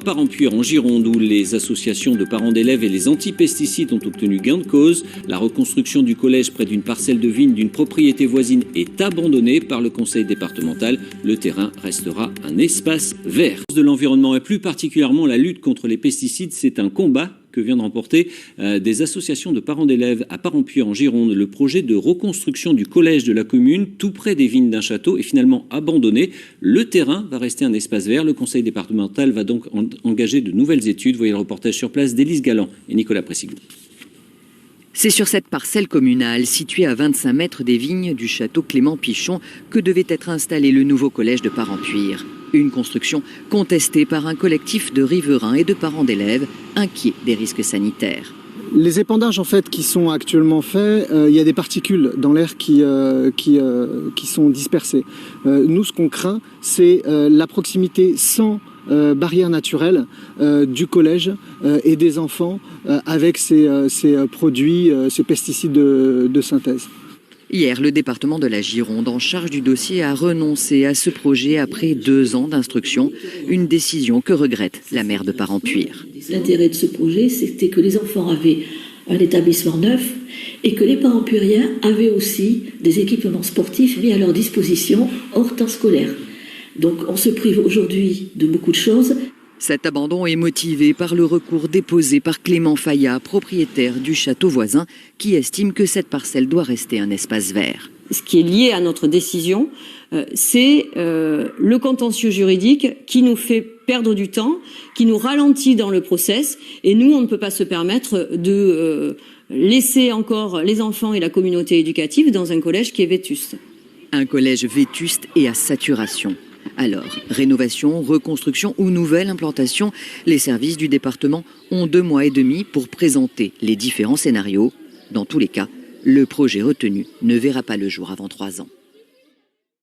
Parempuire en Gironde où les associations de parents d'élèves et les antipesticides ont obtenu gain de cause. La reconstruction du collège près d'une parcelle de vigne d'une propriété voisine est abandonnée par le conseil départemental. Le terrain restera un espace vert. De l'environnement et plus particulièrement la lutte contre les pesticides, c'est un combat que vient de remporter des associations de parents d'élèves à Parempuire en Gironde. Le projet de reconstruction du collège de la commune, tout près des vignes d'un château, est finalement abandonné. Le terrain va rester un espace vert. Le conseil départemental va donc engager de nouvelles études. Voyez le reportage sur place d'Élise Galland et Nicolas Pressigou. C'est sur cette parcelle communale, située à 25 mètres des vignes du château Clément Pichon, que devait être installé le nouveau collège de Parempuire. Une construction contestée par un collectif de riverains et de parents d'élèves inquiets des risques sanitaires. Les épandages en fait qui sont actuellement faits, il y a des particules dans l'air qui sont dispersées. Nous, ce qu'on craint, c'est la proximité sans barrière naturelle du collège et des enfants avec ces produits, ces pesticides de synthèse. Hier, le département de la Gironde, en charge du dossier, a renoncé à ce projet après 2 ans d'instruction, une décision que regrette la maire de Parempuire. L'intérêt de ce projet, c'était que les enfants avaient un établissement neuf et que les Parempuriens avaient aussi des équipements sportifs mis à leur disposition hors temps scolaire. Donc on se prive aujourd'hui de beaucoup de choses. Cet abandon est motivé par le recours déposé par Clément Fayat, propriétaire du château voisin, qui estime que cette parcelle doit rester un espace vert. Ce qui est lié à notre décision, c'est le contentieux juridique qui nous fait perdre du temps, qui nous ralentit dans le process. Et nous, on ne peut pas se permettre de laisser encore les enfants et la communauté éducative dans un collège qui est vétuste. Un collège vétuste et à saturation. Alors, rénovation, reconstruction ou nouvelle implantation, les services du département ont 2 mois et demi pour présenter les différents scénarios. Dans tous les cas, le projet retenu ne verra pas le jour avant 3 ans.